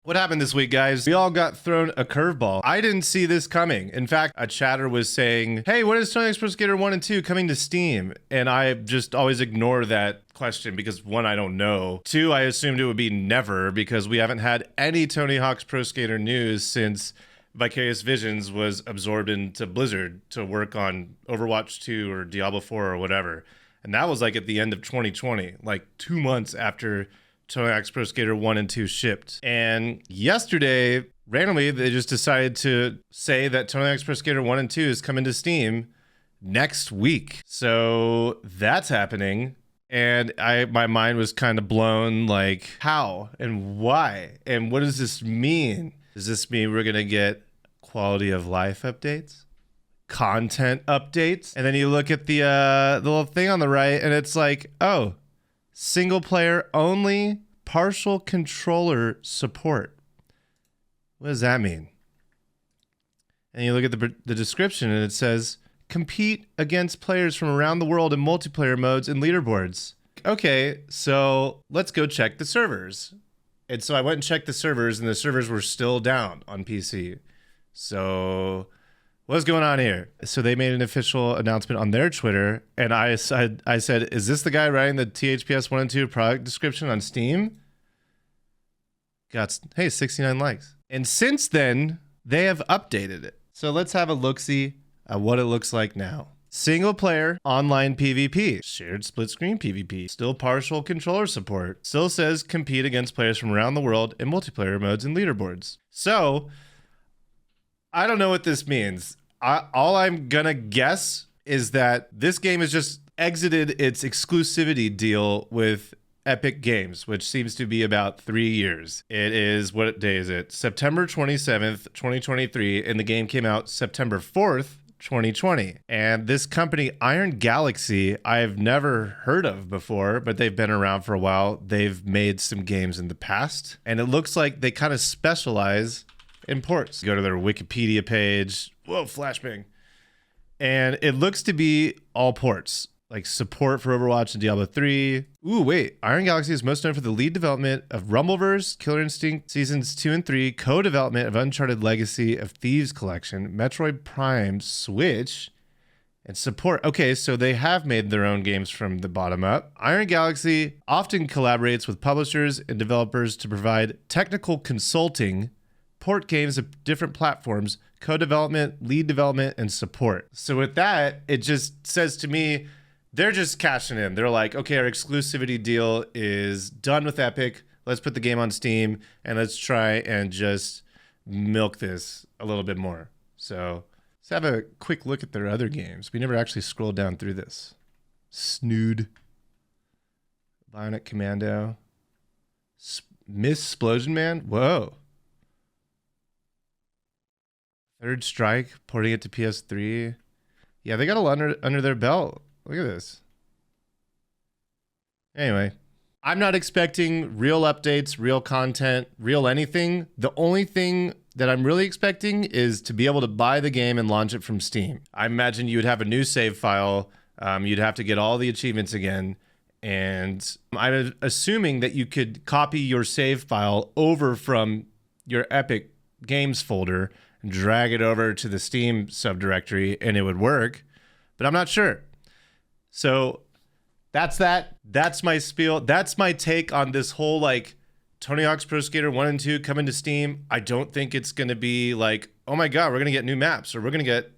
What happened this week, guys? We all got thrown a curveball. I didn't see this coming. In fact, a chatter was saying, hey, when is Tony Hawk's Pro Skater 1 and 2 coming to Steam? And I just always ignore that question because one, I don't know. Two, I assumed it would be never because we haven't had any Tony Hawk's Pro Skater news since Vicarious Visions was absorbed into Blizzard to work on Overwatch 2 or Diablo 4 or whatever. And that was like at the end of 2020, like 2 months after Tony Hawk's Pro Skater 1 and 2 shipped. And yesterday, randomly, they just decided to say that Tony Hawk's Pro Skater 1 and 2 is coming to Steam next week. So that's happening. And my mind was kind of blown, like, how and why? And what does this mean? Does this mean we're going to get quality of life updates? Content updates? And then you look at the little thing on the right, and it's like, oh, single player only, partial controller support. What does that mean? And you look at the description and it says, compete against players from around the world in multiplayer modes and leaderboards. Okay, so let's go check the servers. And so I went and checked the servers and the servers were still down on PC. So what's going on here? So they made an official announcement on their Twitter, and I said, is this the guy writing the THPS 1 and 2 product description on Steam? Got, hey, 69 likes. And since then, they have updated it. So let's have a look-see at what it looks like now. Single player online PvP, shared split screen PvP, still partial controller support, still says compete against players from around the world in multiplayer modes and leaderboards. So I don't know what this means. All I'm gonna guess is that this game has just exited its exclusivity deal with Epic Games, which seems to be about 3 years. It is, what day is it? September 27th, 2023, and the game came out September 4th, 2020. And this company, Iron Galaxy, I've never heard of before, but they've been around for a while. They've made some games in the past, and it looks like they kind of specialize in ports. Go to their Wikipedia page. Whoa, flashbang. And it looks to be all ports, like support for Overwatch and Diablo 3. Ooh, wait. Iron Galaxy is most known for the lead development of Rumbleverse, Killer Instinct Seasons 2 and 3, co-development of Uncharted Legacy of Thieves Collection, Metroid Prime, Switch, and support. Okay, so they have made their own games from the bottom up. Iron Galaxy often collaborates with publishers and developers to provide technical consulting, port games of different platforms, co-development, lead development, and support. So with that, it just says to me, they're just cashing in. They're like, okay, our exclusivity deal is done with Epic. Let's put the game on Steam and let's try and just milk this a little bit more. So let's have a quick look at their other games. We never actually scrolled down through this. Snood, Bionic Commando, Miss Splosion Man. Whoa. Third Strike, porting it to PS3. Yeah, they got a lot under their belt. Look at this. Anyway, I'm not expecting real updates, real content, real anything. The only thing that I'm really expecting is to be able to buy the game and launch it from Steam. I imagine you would have a new save file. You'd have to get all the achievements again. And I'm assuming that you could copy your save file over from your Epic Games folder and drag it over to the Steam subdirectory and it would work, but I'm not sure. So that's that. That's my spiel. That's my take on this whole like Tony Hawk's Pro Skater 1 and 2 coming to Steam. I don't think it's going to be like, oh my God, we're going to get new maps or we're going to get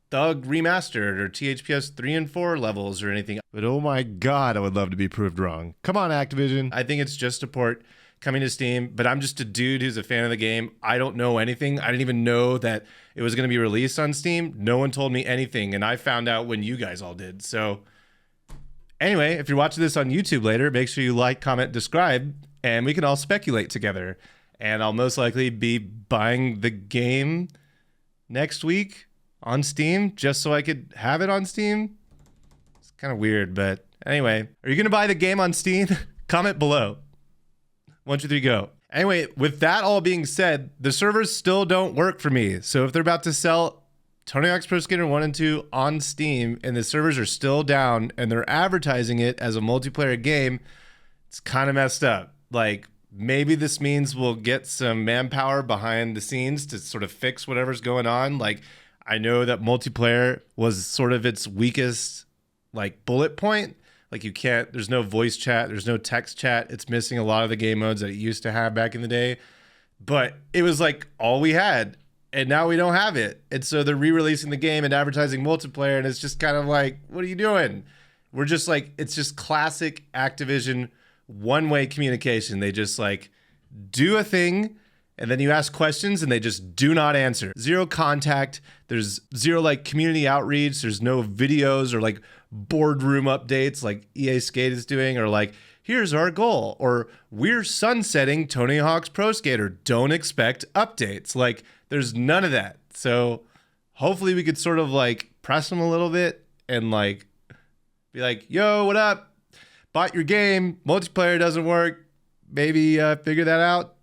Thug Remastered or THPS 3 and 4 levels or anything. But oh my God, I would love to be proved wrong. Come on, Activision. I think it's just a port coming to Steam, but I'm just a dude who's a fan of the game. I don't know anything. I didn't even know that it was going to be released on Steam. No one told me anything, and I found out when you guys all did. So anyway, if you're watching this on YouTube later, make sure you like, comment, subscribe, and we can all speculate together. And I'll most likely be buying the game next week on Steam just so I could have it on Steam. It's kind of weird, but anyway, are you going to buy the game on Steam? Comment below. 1, 2, 3, go. Anyway, with that all being said, the servers still don't work for me. So if they're about to sell Tony Hawk's Pro Skater 1 and 2 on Steam and the servers are still down and they're advertising it as a multiplayer game, it's kind of messed up. Like, maybe this means we'll get some manpower behind the scenes to sort of fix whatever's going on. Like, I know that multiplayer was sort of its weakest, like, bullet point. Like, there's no voice chat, there's no text chat. It's missing a lot of the game modes that it used to have back in the day. But it was like all we had, and now we don't have it. And so they're re-releasing the game and advertising multiplayer, and it's just kind of like, what are you doing? We're just like, it's just classic Activision one-way communication. They just like do a thing, and then you ask questions and they just do not answer. Zero contact. There's zero like community outreach. There's no videos or like boardroom updates like EA Skate is doing, or like, here's our goal, or we're sunsetting Tony Hawk's Pro Skater. Don't expect updates. Like, there's none of that. So hopefully we could sort of like press them a little bit and like be like, yo, what up? Bought your game. Multiplayer doesn't work. Maybe figure that out.